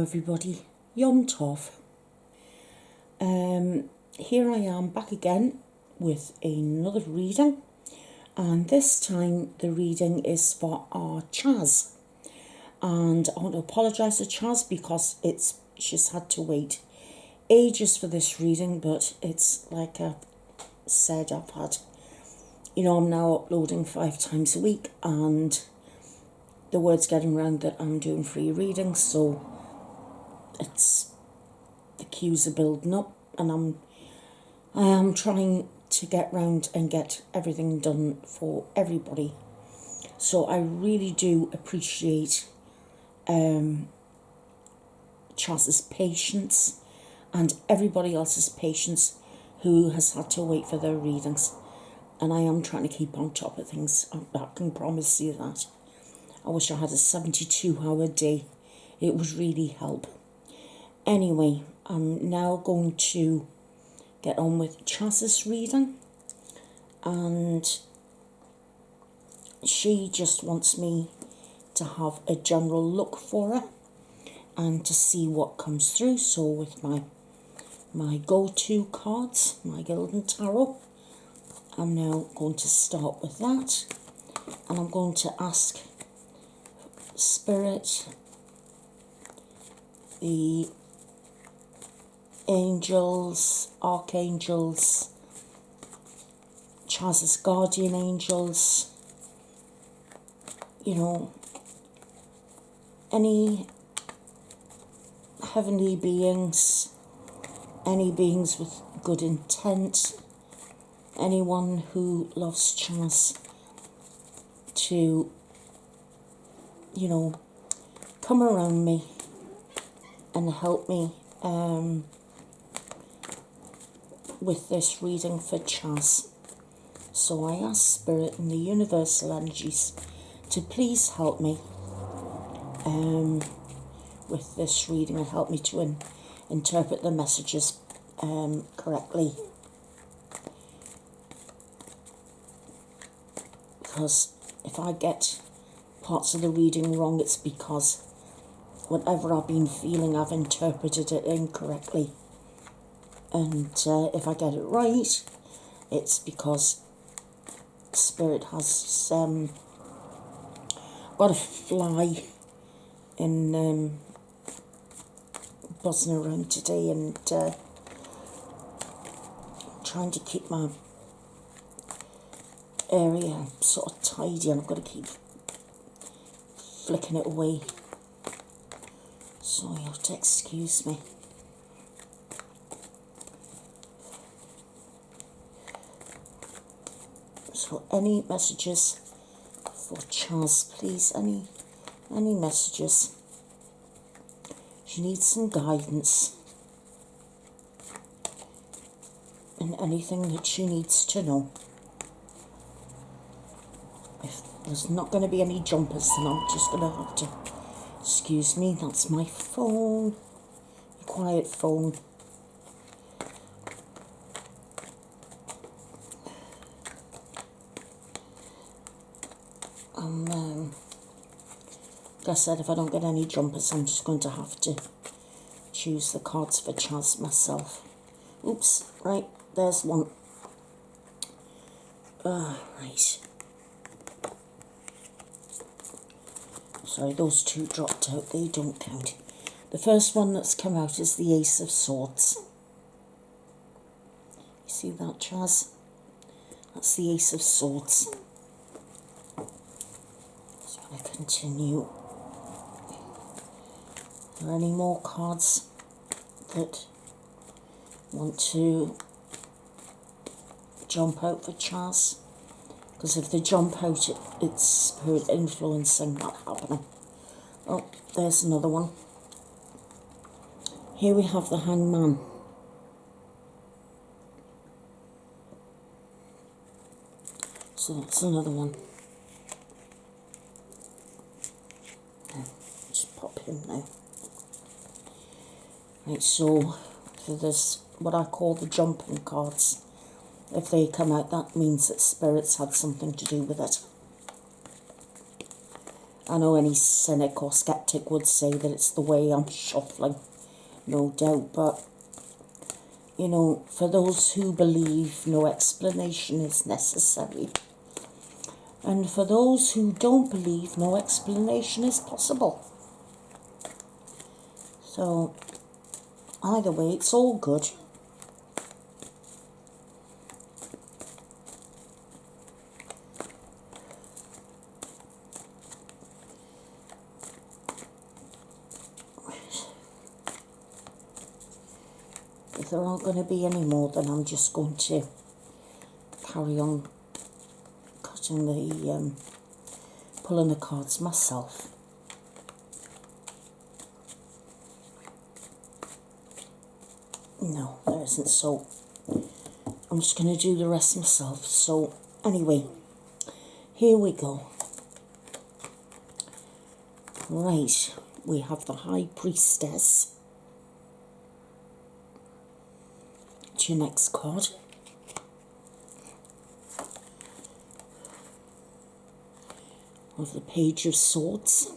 everybody, Yom Tov. Here I am back again with another reading, and this time the reading is for our Chaz. And I want to apologise to Chaz because she's had to wait ages for this reading, but it's like I said, I'm now uploading 5 times a week, and the word's getting around that I'm doing free readings, so the queues are building up, and I am trying to get round and get everything done for everybody. So I really do appreciate Chaz's patience and everybody else's patience who has had to wait for their readings. And I am trying to keep on top of things. I can promise you that. I wish I had a 72-hour day. It would really help. Anyway, I'm now going to get on with Chaz's reading. And she just wants me to have a general look for her and to see what comes through. So with my go-to cards, my Golden Tarot, I'm now going to start with that, and I'm going to ask Spirit, the angels, archangels, Chaz's guardian angels, any heavenly beings, any beings with good intent, anyone who loves Chaz to, come around me and help me with this reading for Chaz. So I ask Spirit and the universal energies to please help me with this reading and help me to interpret the messages correctly. Because if I get parts of the reading wrong, it's because whatever I've been feeling, I've interpreted it incorrectly. And if I get it right, it's because Spirit has got a fly in buzzing around today, and trying to keep my area sort of tidy, and I've got to keep flicking it away, so you have to excuse me. So any messages for Chaz, please? Any messages? She needs some guidance in anything that she needs to know. If there's not going to be any jumpers, then I'm just going to have to, excuse me, that's my phone, quiet phone. Like I said, if I don't get any jumpers, I'm just going to have to choose the cards for Chaz myself. Oops, right, there's one. Right. Sorry, those two dropped out, they don't count. The first one that's come out is the Ace of Swords. You see that, Chaz? That's the Ace of Swords. So I'm going to continue. Are there any more cards that want to jump out for Chaz? Because if they jump out, it's Spirit influencing that happening. Oh, there's another one. Here we have the Hangman. So that's another one. Just pop him now. Right, so for this, what I call the jumping cards, if they come out, that means that Spirit's had something to do with it. I know any cynic or skeptic would say that it's the way I'm shuffling, no doubt, but, you know, for those who believe, no explanation is necessary. And for those who don't believe, no explanation is possible. So, either way, it's all good. If there aren't going to be any more, then I'm just going to carry on cutting the, pulling the cards myself. No, there isn't, so I'm just going to do the rest myself. So, anyway, here we go. Right, we have the High Priestess. It's your next card. We have the Page of Swords.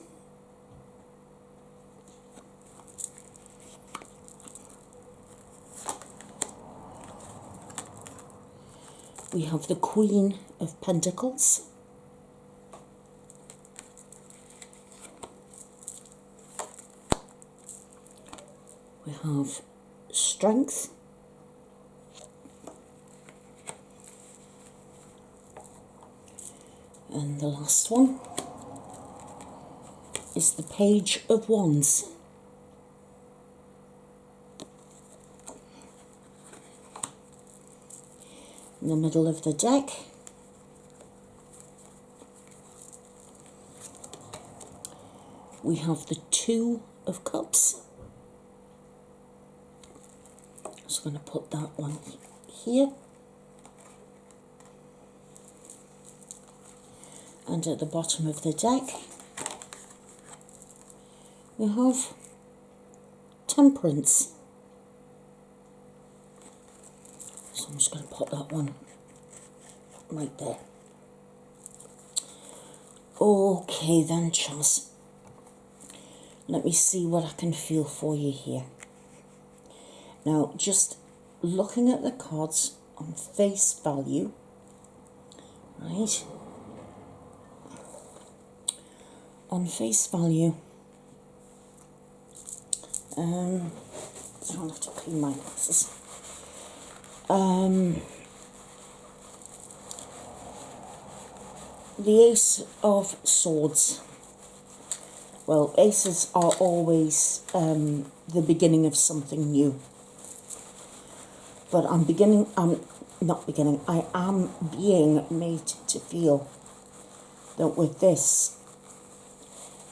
We have the Queen of Pentacles. We have Strength. And the last one is the Page of Wands. In the middle of the deck, we have the Two of Cups. So I'm going to put that one here. And at the bottom of the deck, we have Temperance. So I'm just going to put that one right there. Okay then, Chaz. Let me see what I can feel for you here. Now, just looking at the cards on face value, right? On face value, I don't have to clean my glasses. The Ace of Swords. Well, aces are always the beginning of something new. But I am being made to feel that with this,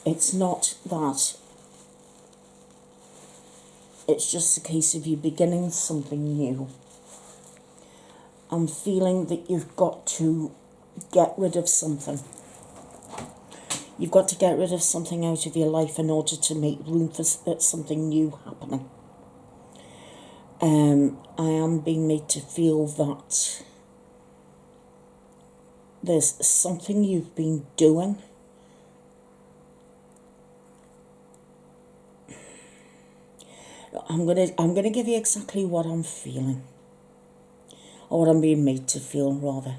it's not that. It's just a case of you beginning something new. I'm feeling that you've got to get rid of something. You've got to get rid of something out of your life in order to make room for something new happening. I am being made to feel that there's something you've been doing I'm gonna give you exactly what I'm feeling, or what I'm being made to feel, rather.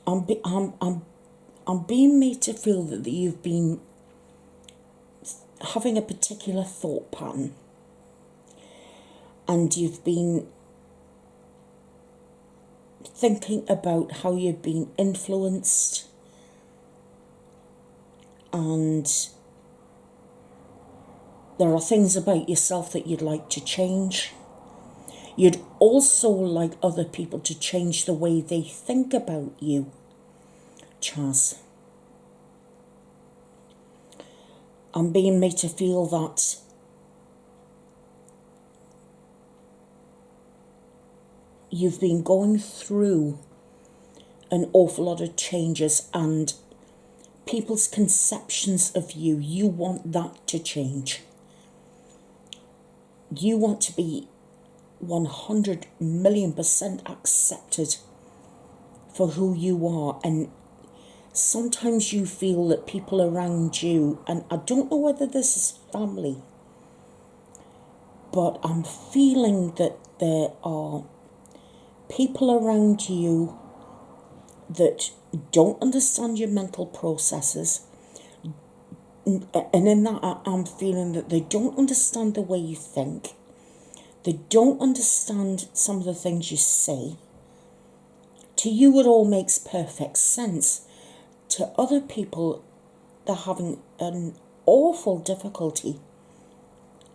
I'm being made to feel that you've been having a particular thought pattern, and you've been thinking about how you've been influenced, and there are things about yourself that you'd like to change. You'd also like other people to change the way they think about you, Chaz. I'm being made to feel that you've been going through an awful lot of changes, and people's conceptions of you, you want that to change. You want to be 100 million% accepted for who you are. And sometimes you feel that people around you, and I don't know whether this is family, but I'm feeling that there are people around you that don't understand your mental processes. And in that, I'm feeling that they don't understand the way you think. They don't understand some of the things you say. To you, it all makes perfect sense. To other people, they're having an awful difficulty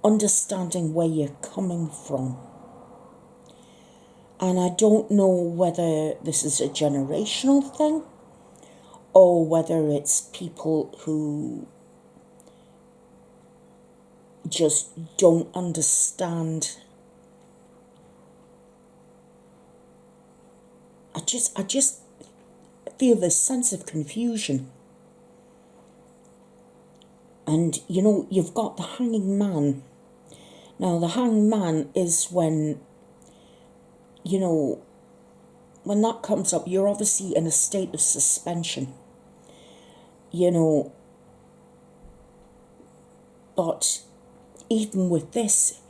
understanding where you're coming from. And I don't know whether this is a generational thing or whether it's people who just don't understand. I just feel this sense of confusion. And you know, you've got the hanging man. Now, the hanged man is when, you know, when that comes up, you're obviously in a state of suspension, you know. But even with this,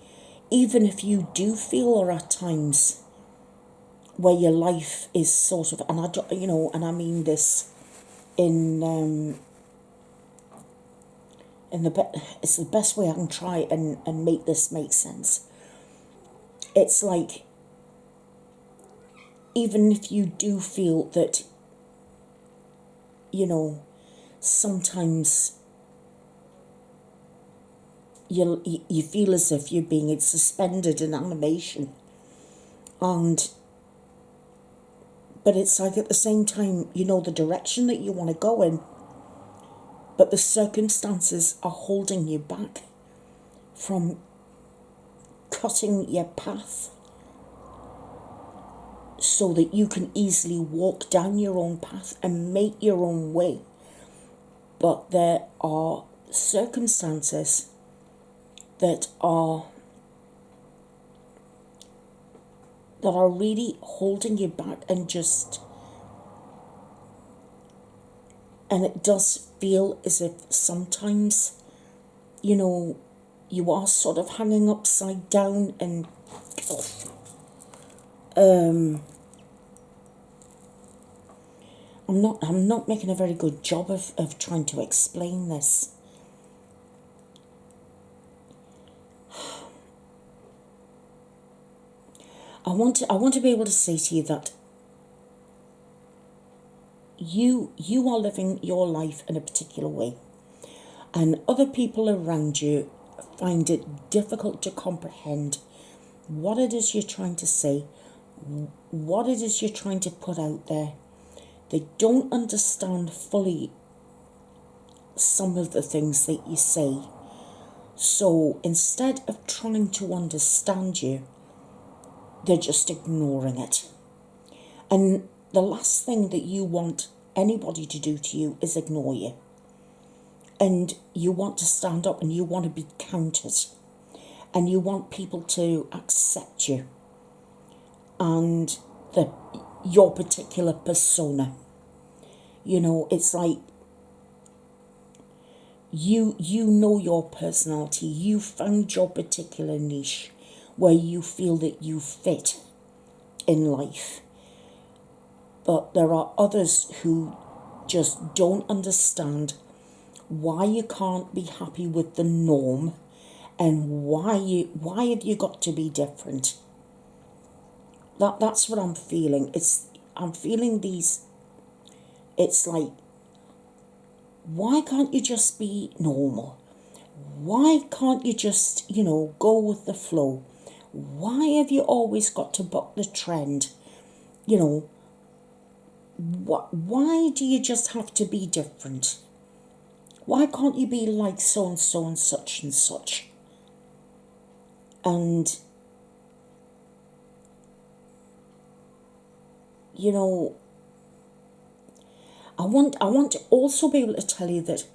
even if you do feel there are times where your life is sort of, and I don't, you know, and I mean this in it's the best way I can try and make this make sense. It's like, even if you do feel that, you know, sometimes you feel as if you're being suspended in animation, but it's like at the same time, you know the direction that you want to go in, but the circumstances are holding you back from cutting your path so that you can easily walk down your own path and make your own way. But there are circumstances that are really holding you back, and it does feel as if sometimes, you know, you are sort of hanging upside down, and I'm not making a very good job of trying to explain this. I want to be able to say to you that you are living your life in a particular way, and other people around you find it difficult to comprehend what it is you're trying to say, what it is you're trying to put out there. They don't understand fully some of the things that you say. So instead of trying to understand you, they're just ignoring it. And the last thing that you want anybody to do to you is ignore you. And you want to stand up and you want to be counted. And you want people to accept you and your particular persona. You know, it's like you know your personality. You found your particular niche where you feel that you fit in life. But there are others who just don't understand why you can't be happy with the norm, and why have you got to be different. That's what I'm feeling. I'm feeling these. It's like, why can't you just be normal? Why can't you just, you know, go with the flow? Why have you always got to buck the trend? You know, why do you just have to be different? Why can't you be like so and so and such and such? And, you know, I want to also be able to tell you that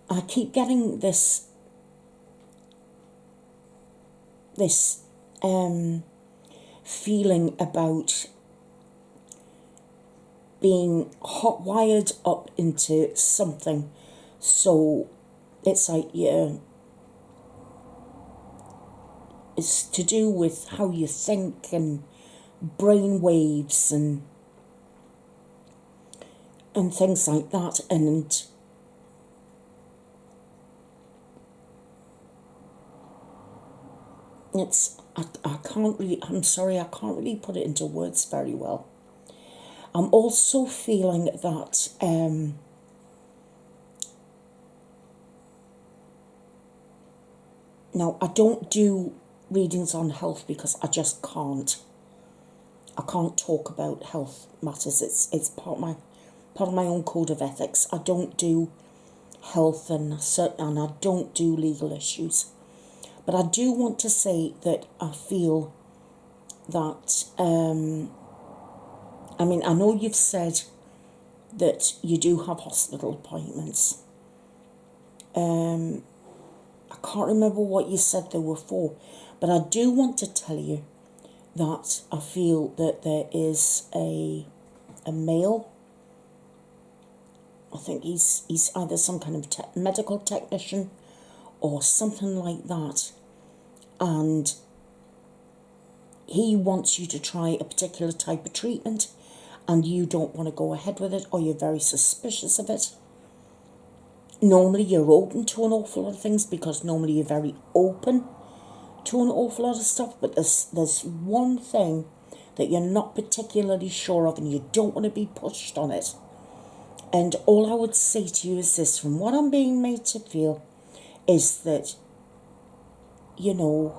I keep getting this feeling about being hot wired up into something. So it's like, yeah, it's to do with how you think and brain waves and things like that. And it's, I can't really, I'm sorry, I can't really put it into words very well. I'm also feeling that now I don't do readings on health because I just can't. I can't talk about health matters. It's part of my own code of ethics. I don't do health and I don't do legal issues. But I do want to say that I feel that I mean, I know you've said that you do have hospital appointments. I can't remember what you said they were for, but I do want to tell you that I feel that there is a male. I think he's either some kind of medical technician or something like that, and he wants you to try a particular type of treatment and you don't want to go ahead with it, or you're very suspicious of it. Normally you're open to an awful lot of things because normally you're very open to an awful lot of stuff, but there's one thing that you're not particularly sure of and you don't want to be pushed on it. And all I would say to you is this, from what I'm being made to feel, is that, you know,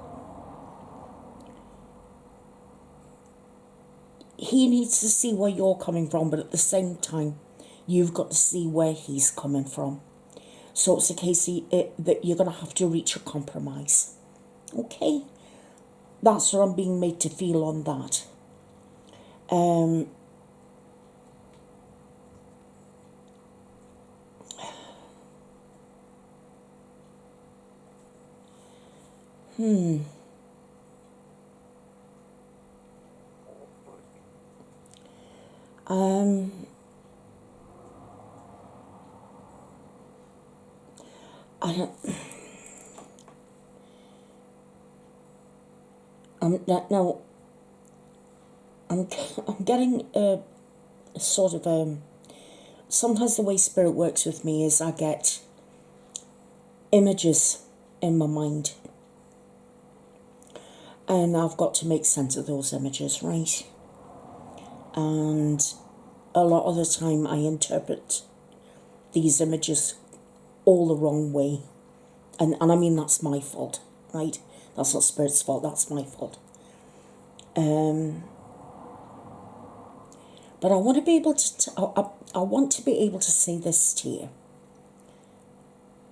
he needs to see where you're coming from, but at the same time, you've got to see where he's coming from. So it's a case that you're going to have to reach a compromise. Okay? That's what I'm being made to feel on that. I don't, now, I'm getting a sort of, sometimes the way spirit works with me is I get images in my mind. And I've got to make sense of those images, right? And a lot of the time I interpret these images all the wrong way. And I mean, that's my fault, right? That's not spirit's fault, that's my fault. But I want to be able to, I want to be able to say this to you.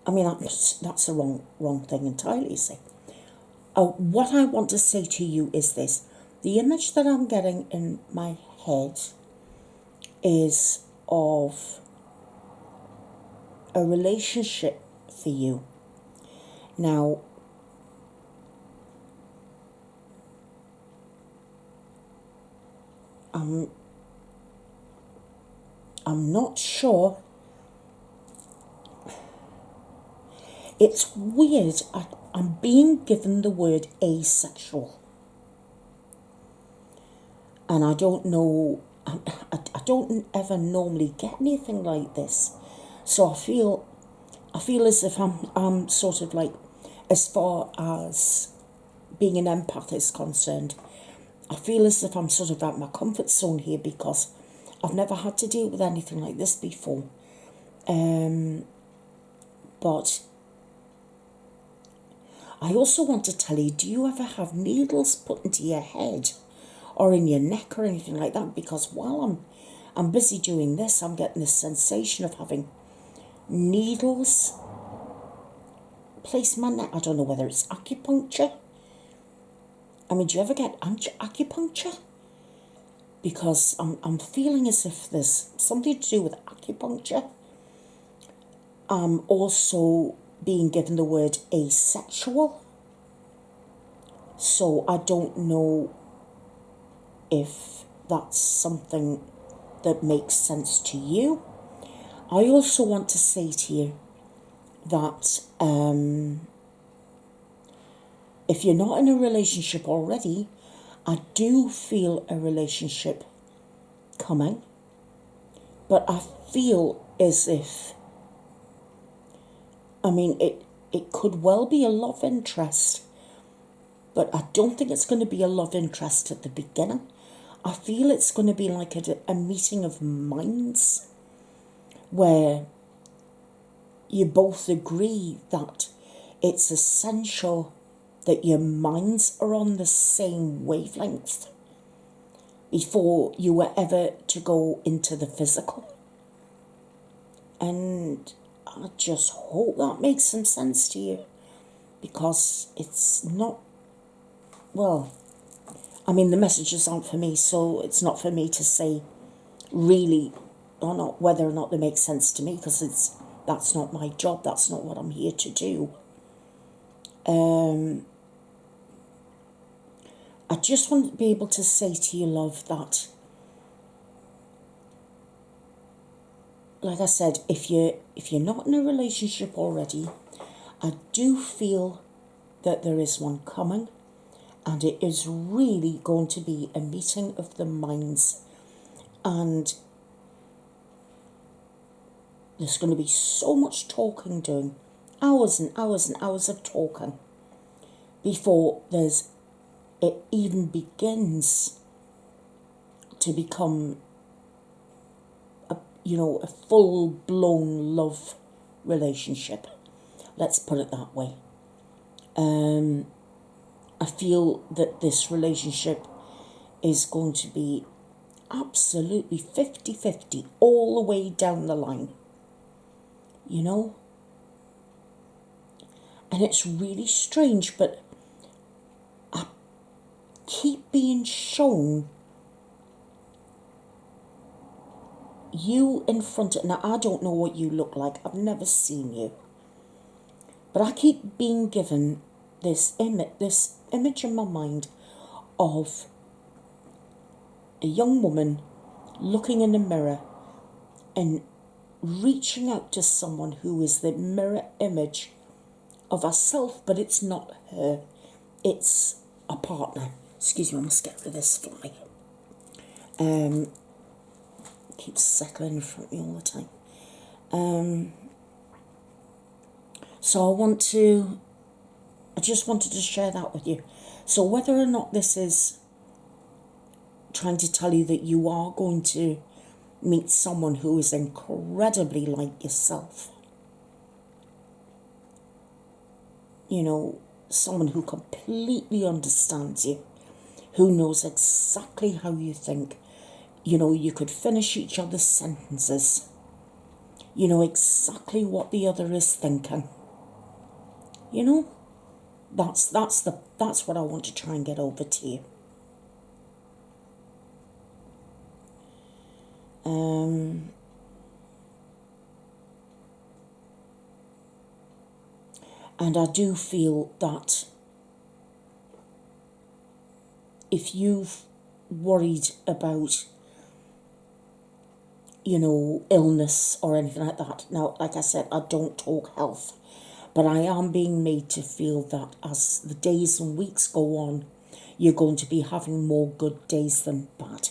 I mean, that's a wrong thing entirely, see. What I want to say to you is this. The image that I'm getting in my head is of a relationship for you. Now, I'm not sure. It's weird. I'm being given the word asexual. And I don't know, I don't ever normally get anything like this. So I feel as if I'm sort of like, as far as being an empath is concerned, I feel as if I'm sort of out my comfort zone here because I've never had to deal with anything like this before. But I also want to tell you, do you ever have needles put into your head or in your neck or anything like that? Because while I'm busy doing this, I'm getting this sensation of having needles placed in my neck. I don't know whether it's acupuncture. I mean, do you ever get acupuncture? Because I'm feeling as if there's something to do with acupuncture. I'm also being given the word asexual. So I don't know if that's something that makes sense to you. I also want to say to you that if you're not in a relationship already, I do feel a relationship coming, but I feel as if, it could well be a love interest, but I don't think it's going to be a love interest at the beginning. I feel it's going to be like a meeting of minds where you both agree that it's essential that your minds are on the same wavelength before you were ever to go into the physical. And I just hope that makes some sense to you, because it's not, well, the messages aren't for me, so it's not for me to say really or not whether or not they make sense to me, because that's not my job, that's not what I'm here to do. I just want to be able to say to you, love, that, like I said, if you're not in a relationship already, I do feel that there is one coming, and it is really going to be a meeting of the minds, and there's going to be so much talking done, hours and hours and hours of talking, before it even begins to become a full-blown love relationship. Let's put it that way. I feel that this relationship is going to be absolutely 50-50 all the way down the line. And it's really strange, but I keep being shown you in front of... Now, I don't know what you look like. I've never seen you. But I keep being given this image in my mind of a young woman looking in a mirror and reaching out to someone who is the mirror image of herself, but it's not her. It's a partner. Excuse me, I must get rid of this fly. Keeps settling in front of me all the time. So I just wanted to share that with you. So whether or not this is trying to tell you that you are going to meet someone who is incredibly like yourself, someone who completely understands you, who knows exactly how you think, you could finish each other's sentences, you know exactly what the other is thinking. That's what I want to try and get over to you. And I do feel that if you've worried about, illness or anything like that, now, like I said, I don't talk health, but I am being made to feel that as the days and weeks go on, you're going to be having more good days than bad.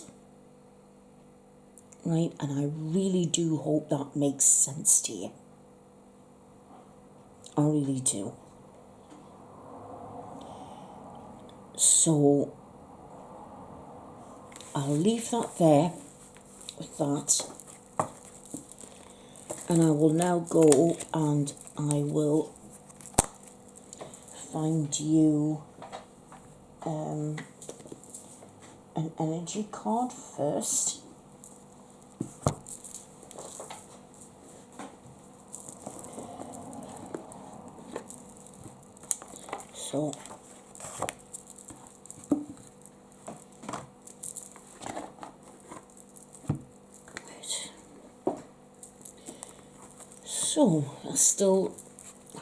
Right? And I really do hope that makes sense to you. I really do. So I'll leave that there with that. And I will now go and I will find you an energy card first. So I still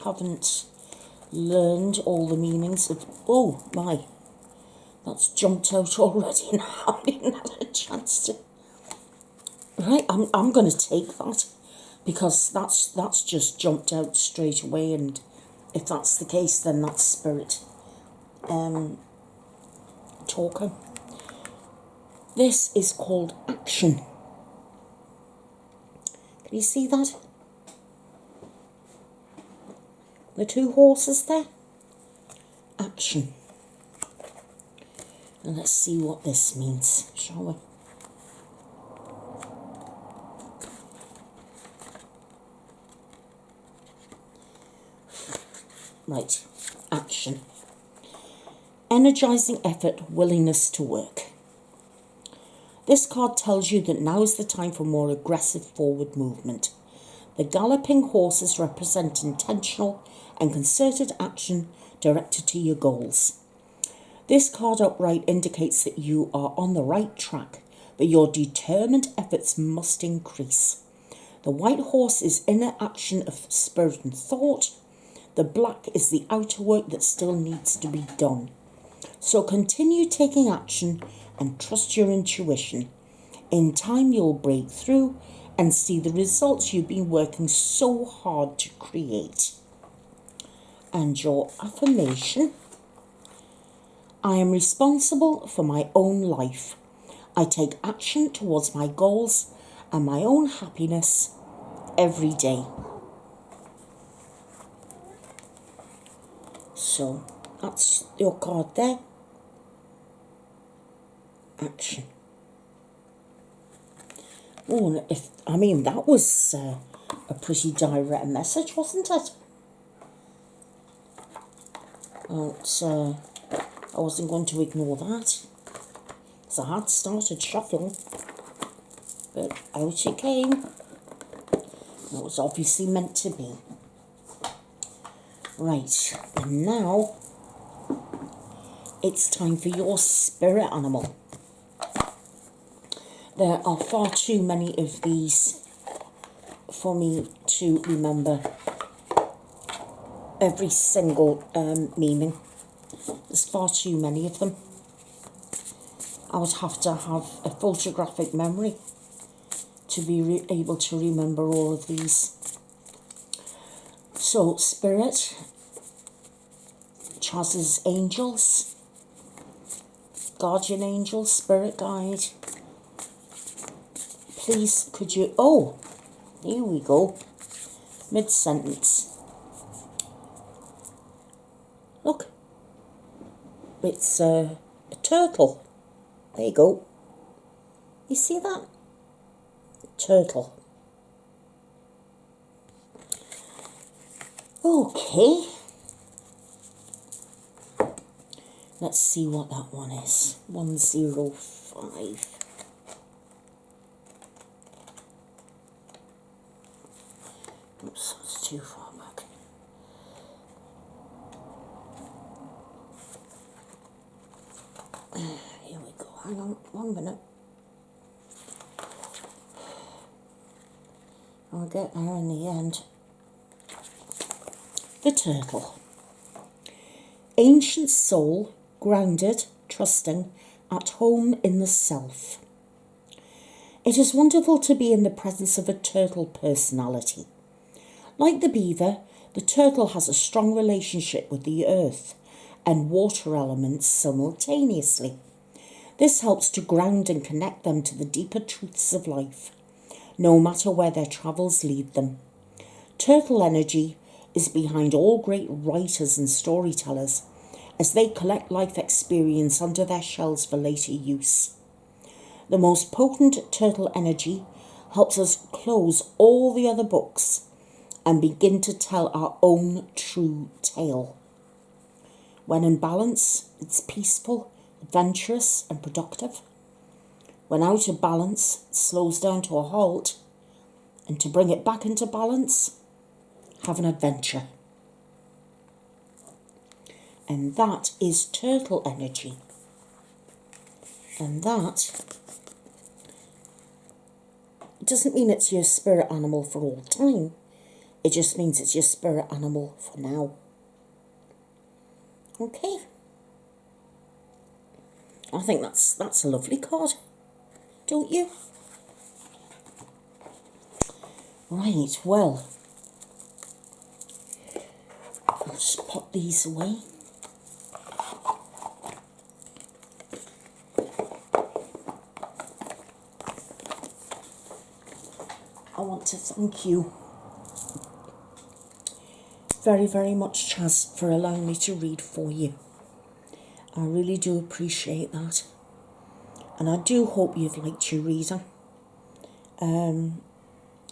haven't learned all the meanings of... Oh my, that's jumped out already now. I haven't even had a chance to Right, I'm going to take that because that's just jumped out straight away, and if that's the case, then that's spirit talking. This is called action. Can you see that? The two horses there? Action. And let's see what this means, shall we? Right, action. Energizing effort, willingness to work. This card tells you that now is the time for more aggressive forward movement. The galloping horses represent intentional and concerted action directed to your goals. This card upright indicates that you are on the right track, but your determined efforts must increase. The white horse is inner action of spirit and thought. The black is the outer work that still needs to be done. So continue taking action and trust your intuition. In time you'll break through and see the results you've been working so hard to create. And your affirmation: I am responsible for my own life. I take action towards my goals and my own happiness every day. So that's your card there. Action. Oh, that was a pretty direct message, wasn't it? Well, I wasn't going to ignore that, because I had started shuffling, but out it came. It was obviously meant to be. Right, and now it's time for your spirit animal. There are far too many of these for me to remember every single meaning. There's far too many of them. I would have to have a photographic memory to be able to remember all of these. So, spirit, Chaz's angels, guardian angels, spirit guide. Please, could you... Oh, here we go. Mid-sentence. Look. It's a turtle. There you go. You see that? Turtle. Okay. Let's see what that one is. 105. Oops, that's too far back. Here we go. Hang on 1 minute. I'll get there in the end. The turtle. Ancient soul, grounded, trusting, at home in the self. It is wonderful to be in the presence of a turtle personality. Like the beaver, the turtle has a strong relationship with the earth and water elements simultaneously. This helps to ground and connect them to the deeper truths of life, no matter where their travels lead them. Turtle energy is behind all great writers and storytellers as they collect life experience under their shells for later use. The most potent turtle energy helps us close all the other books and begin to tell our own true tale. When in balance, it's peaceful, adventurous, and productive. When out of balance, it slows down to a halt, and to bring it back into balance, have an adventure. And that is turtle energy. And that doesn't mean it's your spirit animal for all time. It just means it's your spirit animal for now. Okay. I think that's a lovely card, don't you? Right, well, I'll just pop these away. I want to thank you very, very much, Chaz, for allowing me to read for you. I really do appreciate that. And I do hope you've liked your reading.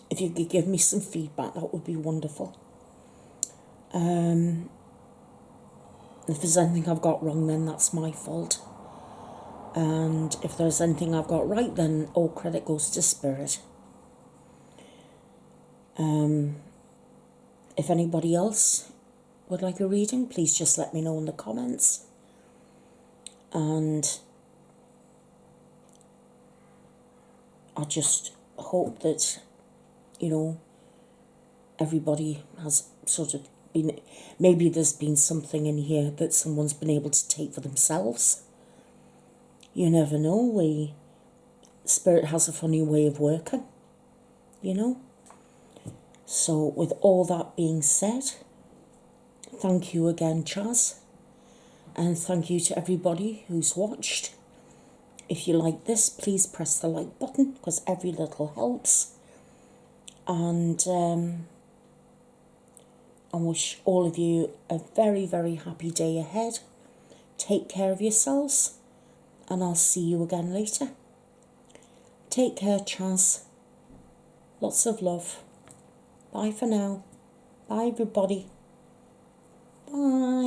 If you could give me some feedback, that would be wonderful. If there's anything I've got wrong, then that's my fault. And if there's anything I've got right, then all credit goes to Spirit. If anybody else would like a reading, please just let me know in the comments. And I just hope that, you know, everybody has sort of been, maybe there's been something in here that someone's been able to take for themselves. You never know. Spirit has a funny way of working, you know. So with all that being said, thank you again, Chaz. And thank you to everybody who's watched. If you like this, please press the like button, because every little helps. And I wish all of you a very, very happy day ahead. Take care of yourselves, and I'll see you again later. Take care, Chaz. Lots of love. Bye for now. Bye, everybody. Bye.